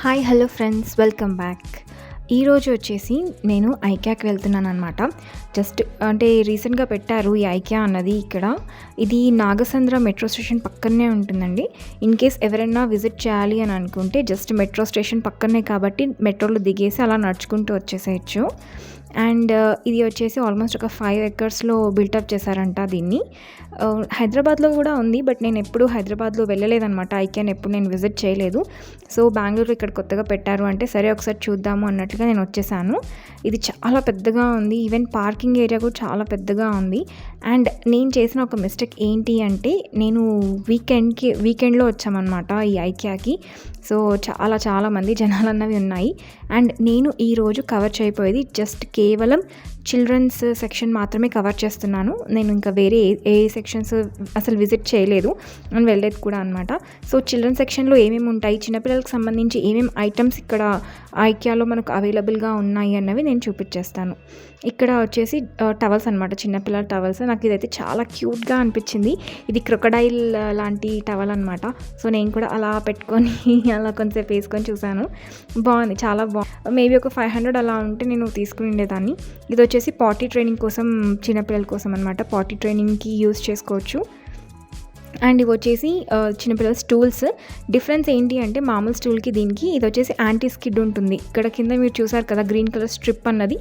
Hi hello friends, welcome back. ఈరోజు వచ్చేసి నేను ఐకియాకి వెళ్తున్నాను అనమాట. జస్ట్ అంటే రీసెంట్గా పెట్టారు ఈ ఐకియా అన్నది ఇక్కడ. ఇది నాగసంద్ర మెట్రో స్టేషన్ పక్కనే ఉంటుందండి. ఇన్ కేస్ ఎవరైనా విజిట్ చేయాలి అని అనుకుంటే జస్ట్ మెట్రో స్టేషన్ పక్కనే కాబట్టి మెట్రోలో దిగేసి అలా నడుచుకుంటూ వచ్చేసేయచ్చు. అండ్ ఇది వచ్చేసి ఆల్మోస్ట్ ఒక 5 ఎకర్స్లో బిల్టప్ చేశారంట దీన్ని. హైదరాబాద్లో కూడా ఉంది, బట్ నేను ఎప్పుడు హైదరాబాద్లో వెళ్ళలేదనమాట. ఐకియాని ఎప్పుడు నేను విజిట్ చేయలేదు. సో బెంగళూరు ఇక్కడ కొత్తగా పెట్టారు అంటే సరే ఒకసారి చూద్దాము అన్నట్టుగా నేను వచ్చేసాను. ఇది చాలా పెద్దగా ఉంది, ఈవెన్ పార్కింగ్ ఏరియా కూడా చాలా పెద్దగా ఉంది. అండ్ నేను చేసిన ఒక మిస్టేక్ ఏంటి అంటే నేను వీకెండ్లో వచ్చామన్నమాట ఈ ఐకియాకి. సో చాలా మంది జనాలు అన్నవి ఉన్నాయి. అండ్ నేను ఈరోజు కవర్ చేయబోయేది జస్ట్ కేవలం చిల్డ్రన్స్ సెక్షన్ మాత్రమే కవర్ చేస్తున్నాను. నేను ఇంకా వేరే ఏ సెక్షన్స్ అసలు విజిట్ చేయలేదు అని వెళ్ళేది కూడా అనమాట. సో చిల్డ్రన్స్ సెక్షన్లో ఏమేమి ఉంటాయి, చిన్నపిల్లలకు సంబంధించి ఏమేమి ఐటమ్స్ ఇక్కడ ఐకియాలో మనకు అవైలబుల్గా ఉన్నాయి అన్నవి నేను చూపించేస్తాను. ఇక్కడ వచ్చేసి టవల్స్ అనమాట, చిన్నపిల్లల టవల్స్. నాకు ఇదైతే చాలా క్యూట్గా అనిపించింది. ఇది క్రొకడైల్ లాంటి టవల్ అనమాట. సో నేను కూడా అలా పెట్టుకొని అలా కొంచెంసేపు వేసుకొని చూసాను. బాగుంది, చాలా బాగుంది. మేబీ ఒక 500 అలా ఉంటే నేను తీసుకుని ఉండేదాన్ని. ఇది వచ్చేసి పాటీ ట్రైనింగ్ కోసం, చిన్నపిల్లల కోసం అనమాట. పాటీ ట్రైనింగ్కి యూజ్ చేసుకోవచ్చు. అండ్ ఇవి వచ్చేసి చిన్నపిల్లల స్టూల్స్. డిఫరెన్స్ ఏంటి అంటే మామూలు స్టూల్కి దీనికి ఇది వచ్చేసి యాంటీ స్కిడ్ ఉంటుంది. ఇక్కడ కింద మీరు చూసారు కదా గ్రీన్ కలర్ స్ట్రిప్ అన్నది,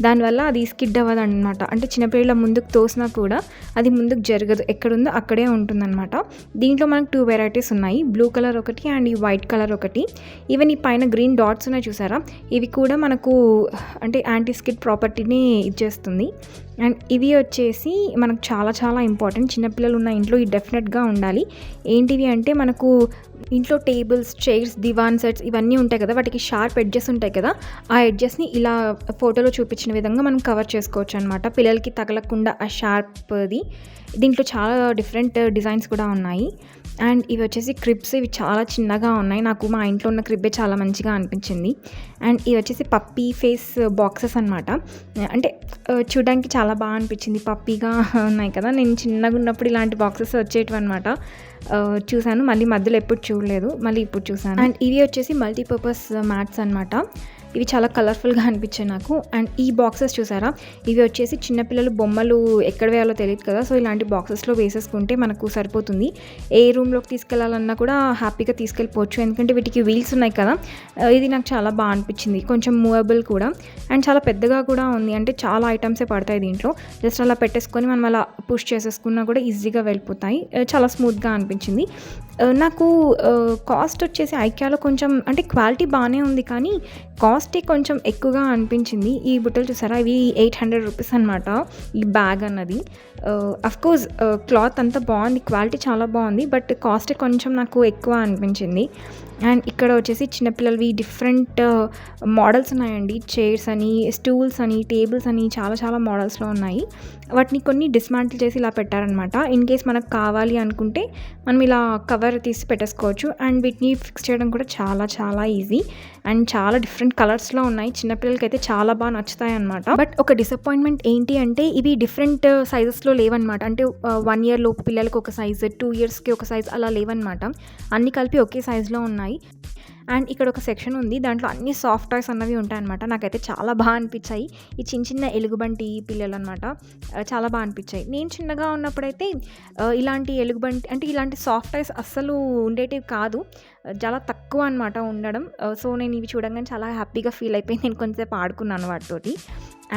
దానివల్ల అది స్కిడ్ అవ్వదు అనమాట. అంటే చిన్నపిల్లల ముందుకు తోసినా కూడా అది ముందుకు జరగదు, ఎక్కడుందో అక్కడే ఉంటుందన్నమాట. దీంట్లో మనకు 2 వెరైటీస్ ఉన్నాయి, బ్లూ కలర్ ఒకటి అండ్ ఈ వైట్ కలర్ ఒకటి. ఈవెన్ ఈ పైన గ్రీన్ డాట్స్ ఉన్నాయి చూసారా, ఇవి కూడా మనకు అంటే యాంటీ స్కిడ్ ప్రాపర్టీని ఇచ్చేస్తుంది. అండ్ ఇవి వచ్చేసి మనకు చాలా ఇంపార్టెంట్. చిన్నపిల్లలు ఉన్న ఇంట్లో ఈ డెఫినెట్గా ఉండాలి. ఏంటివి అంటే మనకు ఇంట్లో టేబుల్స్, చైర్స్, దివాన్ సెట్స్ ఇవన్నీ ఉంటాయి కదా, వాటికి షార్ప్ ఎడ్జెస్ ఉంటాయి కదా, ఆ ఎడ్జెస్ని ఇలా ఫోటోలో చూపించిన విధంగా మనం కవర్ చేసుకోవచ్చు అనమాట, పిల్లలకి తగలకుండా ఆ షార్ప్ది. దీంట్లో చాలా డిఫరెంట్ డిజైన్స్ కూడా ఉన్నాయి. అండ్ ఇవి వచ్చేసి క్రిబ్స్, ఇవి చాలా చిన్నగా ఉన్నాయి. నాకు మా ఇంట్లో ఉన్న క్రిబ్బే చాలా మంచిగా అనిపించింది. అండ్ ఇవి వచ్చేసి పప్పీ ఫేస్ బాక్సెస్ అనమాట. అంటే చూడడానికి చాలా బాగా అనిపించింది, పప్పీగా ఉన్నాయి కదా. నేను చిన్నగా ఉన్నప్పుడు ఇలాంటి బాక్సెస్ వచ్చేటివి అనమాట. చూశాను, మళ్ళీ మధ్యలో ఎప్పుడు చూడలేదు, మళ్ళీ ఇప్పుడు చూశాను. అండ్ ఇవి వచ్చేసి మల్టీపర్పస్ మ్యాట్స్ అనమాట. ఇవి చాలా కలర్ఫుల్గా అనిపించాయి నాకు. అండ్ ఈ బాక్సెస్ చూసారా, ఇవి వచ్చేసి చిన్నపిల్లలు బొమ్మలు ఎక్కడ వేయాలో తెలియదు కదా, సో ఇలాంటి బాక్సెస్లో వేసేసుకుంటే మనకు సరిపోతుంది. ఏ రూమ్లోకి తీసుకెళ్లాలన్నా కూడా హ్యాపీగా తీసుకెళ్ళిపోవచ్చు, ఎందుకంటే వీటికి వీల్స్ ఉన్నాయి కదా. ఇది నాకు చాలా బాగా అనిపించింది, కొంచెం మూవబుల్ కూడా అండ్ చాలా పెద్దగా కూడా ఉంది. అంటే చాలా ఐటమ్సే పడతాయి దీంట్లో. జస్ట్ అలా పెట్టేసుకొని మనం అలా పుష్ చేసేసుకున్నా కూడా ఈజీగా వెళ్ళిపోతాయి. చాలా స్మూత్గా అనిపించింది నాకు. కాస్ట్ వచ్చేసి ఐకియాలో కొంచెం అంటే క్వాలిటీ బాగానే ఉంది, కానీ కాస్టే కొంచెం ఎక్కువగా అనిపించింది. ఈ బుట్టలు చూసారా, ఇవి 800 రూపీస్ అనమాట ఈ బ్యాగ్ అన్నది. అఫ్కోర్స్ క్లాత్ అంతా బాగుంది, క్వాలిటీ చాలా బాగుంది, బట్ కాస్ట్ కొంచెం నాకు ఎక్కువ అనిపించింది. అండ్ ఇక్కడ వచ్చేసి చిన్నపిల్లలవి డిఫరెంట్ మోడల్స్ ఉన్నాయండి. చైర్స్ అని, స్టూల్స్ అని, టేబుల్స్ అని చాలా మోడల్స్లో ఉన్నాయి. వాటిని కొన్ని డిస్మాంటిల్ చేసి ఇలా పెట్టారనమాట. ఇన్ కేస్ మనకు కావాలి అనుకుంటే మనం ఇలా కవర్ తీసి పెట్టేసుకోవచ్చు. అండ్ వీటిని ఫిక్స్ చేయడం కూడా చాలా ఈజీ. అండ్ చాలా డిఫరెంట్ కలర్స్లో ఉన్నాయి, చిన్నపిల్లలకి అయితే చాలా బాగా నచ్చుతాయి అనమాట. బట్ ఒక డిసప్పాయింట్మెంట్ ఏంటి అంటే ఇవి డిఫరెంట్ సైజెస్లో లేవన్నమాట. అంటే 1 year లోపు పిల్లలకి ఒక సైజు, 2 yearsకి ఒక సైజు అలా లేవన్నమాట. అన్ని కలిపి ఒకే సైజులో ఉన్నాయి. అండ్ ఇక్కడ ఒక సెక్షన్ ఉంది, దాంట్లో అన్ని సాఫ్ట్ టాయ్స్ అన్నవి ఉంటాయన్నమాట. నాకైతే చాలా బాగా అనిపించాయి. ఈ చిన్న ఎలుగుబంటి పిల్లలు అనమాట, చాలా బాగా అనిపించాయి. నేను చిన్నగా ఉన్నప్పుడైతే ఇలాంటి ఎలుగుబంటి అంటే ఇలాంటి సాఫ్ట్ టాయ్స్ అస్సలు ఉండేటివి కాదు, చాలా తక్కువ అనమాట ఉండడం. సో నేను ఇవి చూడంగానే చాలా హ్యాపీగా ఫీల్ అయిపోయి నేను కొంచెంసేపు ఆడుకున్నాను వాటితోటి.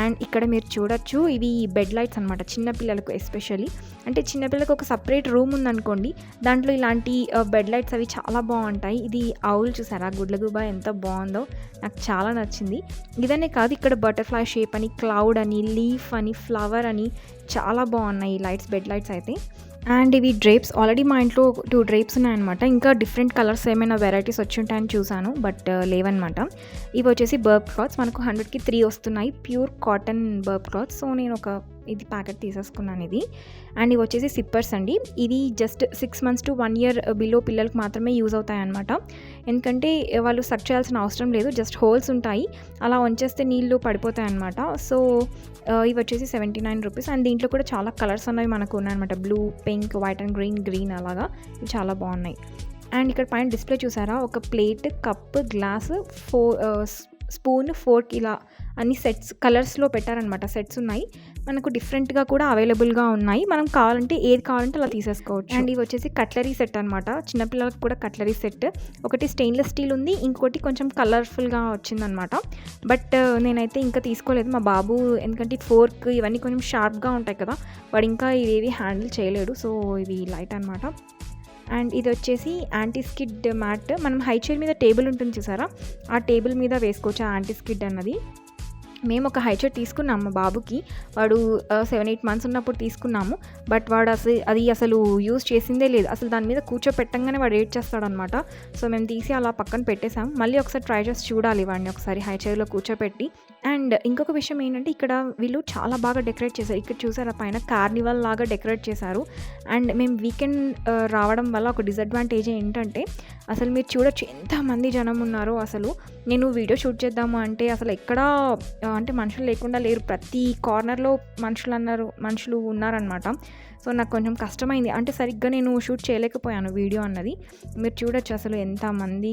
అండ్ ఇక్కడ మీరు చూడొచ్చు, ఇవి బెడ్ లైట్స్ అనమాట, చిన్నపిల్లలకు ఎస్పెషల్లీ. అంటే చిన్నపిల్లలకు ఒక సపరేట్ రూమ్ ఉందనుకోండి, దాంట్లో ఇలాంటి బెడ్ లైట్స్ అవి చాలా బాగుంటాయి. ఇది ఆవుల్ చూసారా, గుడ్లగూబ ఎంత బాగుందో, నాకు చాలా నచ్చింది. ఇదనే కాదు, ఇక్కడ బటర్ఫ్లై షేప్ అని, క్లౌడ్ అని, లీఫ్ అని, ఫ్లవర్ అని చాలా బాగున్నాయి ఈ లైట్స్, బెడ్ లైట్స్ అయితే. అండ్ ఇవి డ్రేప్స్, ఆల్రెడీ మా ఇంట్లో 2 డ్రేప్స్ ఉన్నాయన్నమాట. ఇంకా డిఫరెంట్ కలర్స్ ఏమైనా వెరైటీస్ వచ్చి ఉంటాయని చూసాను, బట్ లేవన్నమాట. ఇవి వచ్చేసి బర్బ్ క్లాత్స్, మనకు 100కి 3 వస్తున్నాయి, ప్యూర్ కాటన్ బర్బ్ క్లాత్స్. సో నేను ఒక ఇది ప్యాకెట్ తీసేసుకున్నాను ఇది. అండ్ ఇవి వచ్చేసి సిప్పర్స్ అండి. ఇవి just 6 months to 1 year below పిల్లలకు మాత్రమే యూజ్ అవుతాయి అన్నమాట. ఎందుకంటే వాళ్ళు సక్ చేయాల్సిన అవసరం లేదు, జస్ట్ హోల్స్ ఉంటాయి, అలా వంచేస్తే నీళ్ళు పడిపోతాయి అన్నమాట. సో ఇవి వచ్చేసి 79 రూపీస్. అండ్ దీంట్లో కూడా చాలా కలర్స్ అనేవి మనకు ఉన్నాయన్నమాట, blue, pink, white and green అలాగా. ఇవి చాలా బాగున్నాయి. అండ్ ఇక్కడ పైన డిస్ప్లే చూసారా, ఒక plate, cup, glass, spoon, fork ఇలా అన్ని సెట్స్ కలర్స్లో పెట్టారనమాట. సెట్స్ ఉన్నాయి, మనకు డిఫరెంట్గా కూడా అవైలబుల్గా ఉన్నాయి. మనం కావాలంటే ఏది కావాలంటే అలా తీసేసుకోవచ్చు. అండ్ ఇవి వచ్చేసి కట్లరీ సెట్ అనమాట, చిన్నపిల్లలకు కూడా కట్లరీ సెట్. ఒకటి స్టెయిన్లెస్ స్టీల్ ఉంది, ఇంకోటి కొంచెం కలర్ఫుల్గా వచ్చిందనమాట. బట్ నేనైతే ఇంకా తీసుకోలేదు మా బాబు, ఎందుకంటే ఫోర్క్ ఇవన్నీ కొంచెం షార్ప్గా ఉంటాయి కదా, వాడు ఇంకా ఇవేవి హ్యాండిల్ చేయలేడు. సో ఇవి లైట్ అనమాట. అండ్ ఇది వచ్చేసి యాంటీ స్కిడ్ మ్యాట్. మనం హై చైర్ మీద టేబుల్ ఉంటుంది చూసారా, ఆ టేబుల్ మీద వేసుకోవచ్చు ఆ యాంటీ స్కిడ్ అన్నది. మేము ఒక హై చైర్ తీసుకున్నాము మా బాబుకి, వాడు 7-8 మంత్స్ ఉన్నప్పుడు తీసుకున్నాము. బట్ వాడు అసలు యూజ్ చేసిందే లేదు. అసలు దాని మీద కూర్చోపెట్టంగానే వాడు ఏడ్చేస్తాడనమాట. సో మేము తీసి అలా పక్కన పెట్టేసాం. మళ్ళీ ఒకసారి ట్రై చేసి చూడాలి వాడిని ఒకసారి హై చైర్లో కూర్చోపెట్టి. అండ్ ఇంకొక విషయం ఏంటంటే, ఇక్కడ వీళ్ళు చాలా బాగా డెకరేట్ చేశారు. ఇక్కడ చూసారా పైన కార్నివల్ లాగా డెకరేట్ చేశారు. అండ్ మేము వీకెండ్ రావడం వల్ల ఒక డిసడ్వాంటేజ్ ఏంటంటే, అసలు మీరు చూడొచ్చు ఎంతమంది జనం ఉన్నారో. అసలు నేను వీడియో షూట్ చేద్దాము అంటే అసలు ఎక్కడా అంటే మనుషులు లేకుండా లేరు, ప్రతి కార్నర్లో మనుషులు ఉన్నారనమాట. సో నాకు కొంచెం కష్టమైంది, అంటే సరిగ్గా నేను షూట్ చేయలేకపోయాను వీడియో అన్నది. మీరు చూడొచ్చు అసలు ఎంతమంది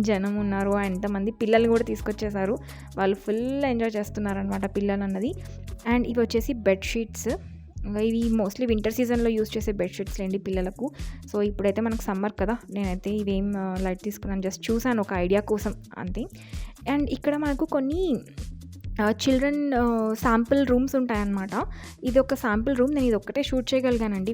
జనం ఉన్నారో, ఎంతమంది పిల్లలు కూడా తీసుకొచ్చేసారు. వాళ్ళు ఫుల్ ఎంజాయ్ చేస్తున్నారనమాట పిల్లలు అన్నది. అండ్ ఇవి వచ్చేసి బెడ్షీట్స్, ఇవి మోస్ట్లీ వింటర్ సీజన్లో యూస్ చేసే బెడ్షీట్స్ అండి పిల్లలకు. సో ఇప్పుడైతే మనకు సమ్మర్ కదా, నేనైతే ఇవేం లైట్ తీసుకున్నాను, జస్ట్ చూసాను ఒక ఐడియా కోసం అంతే. అండ్ ఇక్కడ మనకు కొన్ని చిల్డ్రన్ శాంపుల్ రూమ్స్ ఉంటాయన్నమాట. ఇది ఒక శాంపుల్ రూమ్, నేను ఇది ఒక్కటే షూట్ చేయగలిగానండి.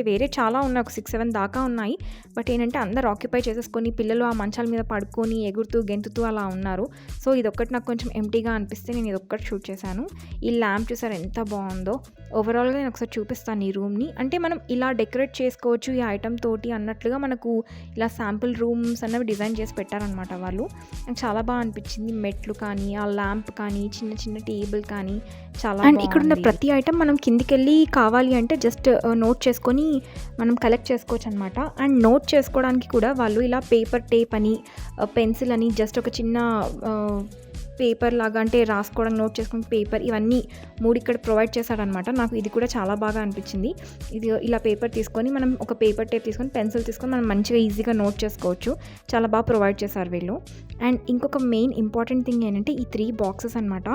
వేరే చాలా ఉన్నాయి, ఒక 6-7 దాకా ఉన్నాయి. బట్ ఏంటంటే అందరు ఆక్యుపై చేసేసుకొని పిల్లలు ఆ మంచాల మీద పడుకొని ఎగురుతూ గెంతుతూ అలా ఉన్నారు. సో ఇదొక్కటి నాకు కొంచెం ఎంటీగా అనిపిస్తే నేను ఇదొక్కటి షూట్ చేశాను. ఈ ల్యాంప్ చూసారు ఎంత బాగుందో. ఓవరాల్గా నేను ఒకసారి చూపిస్తాను ఈ రూమ్ని. అంటే మనం ఇలా డెకరేట్ చేసుకోవచ్చు ఈ ఐటమ్ తోటి అన్నట్లుగా మనకు ఇలా శాంపుల్ రూమ్స్ అన్నవి డిజైన్ చేసి పెట్టారనమాట వాళ్ళు. నాకు చాలా బాగా అనిపించింది. మెట్లు కానీ, ఆ ల్యాంప్ కానీ, చిన్న చిన్న టేబుల్ కానీ చాలా. అండ్ ఇక్కడ ఉన్న ప్రతి ఐటమ్ మనం కిందికి వెళ్ళి కావాలి అంటే జస్ట్ నోట్ చేసుకొని మనం కలెక్ట్ చేసుకోవచ్చు అనమాట. అండ్ నోట్ చేసుకోవడానికి కూడా వాళ్ళు ఇలా పేపర్ టేప్ అని, పెన్సిల్ అని, జస్ట్ ఒక చిన్న పేపర్ లాగా, అంటే రాసుకోవడం నోట్ చేసుకుని పేపర్, ఇవన్నీ 3 ఇక్కడ ప్రొవైడ్ చేశాడనమాట. నాకు ఇది కూడా చాలా బాగా అనిపించింది. ఇది ఇలా పేపర్ తీసుకొని మనం ఒక పేపర్ టేప్ తీసుకొని పెన్సిల్ తీసుకొని మనం మంచిగా ఈజీగా నోట్ చేసుకోవచ్చు. చాలా బాగా ప్రొవైడ్ చేశారు వీళ్ళు. అండ్ ఇంకొక మెయిన్ ఇంపార్టెంట్ థింగ్ ఏంటంటే ఈ 3 బాక్సెస్ అనమాట.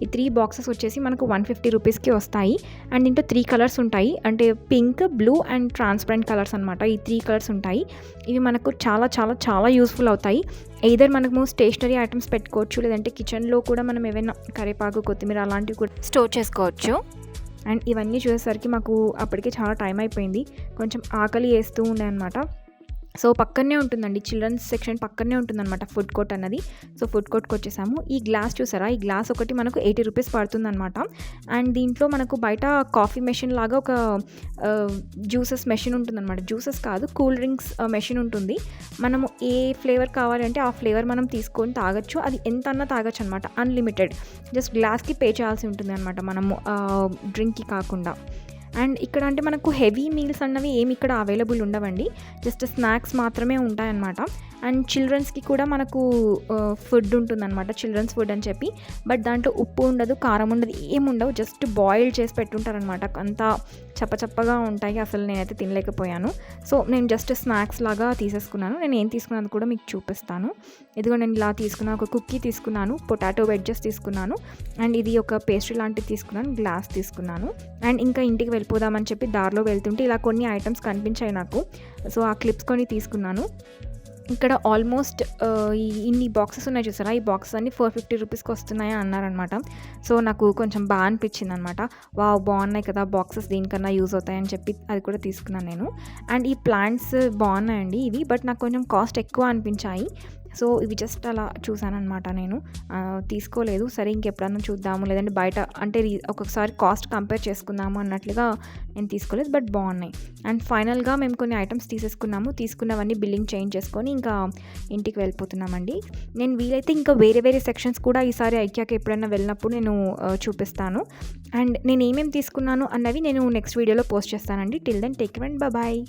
ఈ 3 బాక్సెస్ వచ్చేసి మనకు 150 రూపీస్కి వస్తాయి. అండ్ ఇంట్లో 3 కలర్స్ ఉంటాయి, అంటే pink, blue and transparent colours అనమాట. ఈ 3 కలర్స్ ఉంటాయి. ఇవి మనకు చాలా చాలా చాలా యూస్ఫుల్ అవుతాయి. ఎయిదర్ మనము స్టేషనరీ ఐటమ్స్ పెట్టుకోవచ్చు, లేదంటే కిచెన్లో కూడా మనం ఏమైనా కరివేపాకు, కొత్తిమీర అలాంటివి కూడా స్టోర్ చేసుకోవచ్చు. అండ్ ఇవన్నీ చూసేసరికి మాకు అప్పటికే చాలా టైం అయిపోయింది, కొంచెం ఆకలి వేస్తూ ఉండే అనమాట. సో పక్కనే ఉంటుందండి, చిల్డ్రన్స్ సెక్షన్ పక్కనే ఉంటుందన్నమాట ఫుడ్ కోర్ట్ అన్నది. సో ఫుడ్ కోర్ట్కి వచ్చేసాము. ఈ గ్లాస్ చూసారా, ఈ గ్లాస్ ఒకటి మనకు 80 రూపీస్ పడుతుందన్నమాట. అండ్ దీంట్లో మనకు బయట కాఫీ మెషిన్ లాగా ఒక జ్యూసెస్ మెషిన్ ఉంటుందన్నమాట. జ్యూసెస్ కాదు, కూల్ డ్రింక్స్ మెషిన్ ఉంటుంది. మనము ఏ ఫ్లేవర్ కావాలి అంటే ఆ ఫ్లేవర్ మనం తీసుకొని తాగొచ్చు. అది ఎంత అన్నా తాగొచ్చు అనమాట, అన్లిమిటెడ్. జస్ట్ గ్లాస్కి పే చేయాల్సి ఉంటుంది అనమాట మనము డ్రింక్కి కాకుండా. అండ్ ఇక్కడ అంటే మనకు హెవీ మీల్స్ అన్నవి ఏమి ఇక్కడ అవైలబుల్ ఉండవండి, జస్ట్ స్నాక్స్ మాత్రమే ఉంటాయన్నమాట. అండ్ చిల్డ్రన్స్కి కూడా మనకు ఫుడ్ ఉంటుందన్నమాట, చిల్డ్రన్స్ ఫుడ్ అని చెప్పి. బట్ దాంట్లో ఉప్పు ఉండదు, కారం ఉండదు, ఏముండవు, జస్ట్ బాయిల్డ్ చేసి పెట్టుంటారనమాట. అంతా చప్పచప్పగా ఉంటాయి, అసలు నేనైతే తినలేకపోయాను. సో నేను జస్ట్ స్నాక్స్ లాగా తీసేసుకున్నాను. నేను ఏం తీసుకున్నాను కూడా మీకు చూపిస్తాను. ఇదిగో నేను ఇలా తీసుకున్నాను, ఒక కుక్కీ తీసుకున్నాను, పొటాటో వెడ్జెస్ తీసుకున్నాను, అండ్ ఇది ఒక పేస్ట్రీ లాంటిది తీసుకున్నాను, గ్లాస్ తీసుకున్నాను. అండ్ ఇంకా ఇంటికి వెళ్ళిపోదామని చెప్పి దారిలో వెళ్తుంటే ఇలా కొన్ని ఐటమ్స్ కనిపించాయి నాకు. సో ఆ క్లిప్స్ కొన్ని తీసుకున్నాను. ఇక్కడ ఆల్మోస్ట్ ఇన్ని బాక్సెస్ ఉన్నాయి చూసారా, ఈ బాక్సెస్ అన్ని 450 రూపీస్కి వస్తున్నాయి అన్నారనమాట. సో నాకు కొంచెం బాగా అనిపించింది అనమాట. వావ్ బాగున్నాయి కదా బాక్సెస్, దీనికన్నా యూజ్ అవుతాయని చెప్పి అది కూడా తీసుకున్నాను నేను. అండ్ ఈ ప్లాంట్స్ బాగున్నాయండి ఇవి, బట్ నాకు కొంచెం కాస్ట్ ఎక్కువ అనిపించాయి. సో ఇవి జస్ట్ అలా చూసానమాట, నేను తీసుకోలేదు. సరే ఇంకెప్పుడన్నా చూద్దాము, లేదంటే బయట అంటే ఒక్కొక్కసారి కాస్ట్ కంపేర్ చేసుకుందాము అన్నట్లుగా నేను తీసుకోలేదు, బట్ బాగున్నాయి. అండ్ ఫైనల్గా మేము కొన్ని ఐటమ్స్ తీసుకున్నవన్నీ బిల్లింగ్ చేంజ్ చేసుకొని ఇంకా ఇంటికి వెళ్ళిపోతున్నామండి. నేను వీలైతే ఇంకా వేరే సెక్షన్స్ కూడా ఈసారి ఐకియాకి ఎప్పుడైనా వెళ్ళినప్పుడు నేను చూపిస్తాను. అండ్ నేను ఏమేమి తీసుకున్నాను అన్నవి నేను నెక్స్ట్ వీడియోలో పోస్ట్ చేస్తానండి. Till then take care and bye.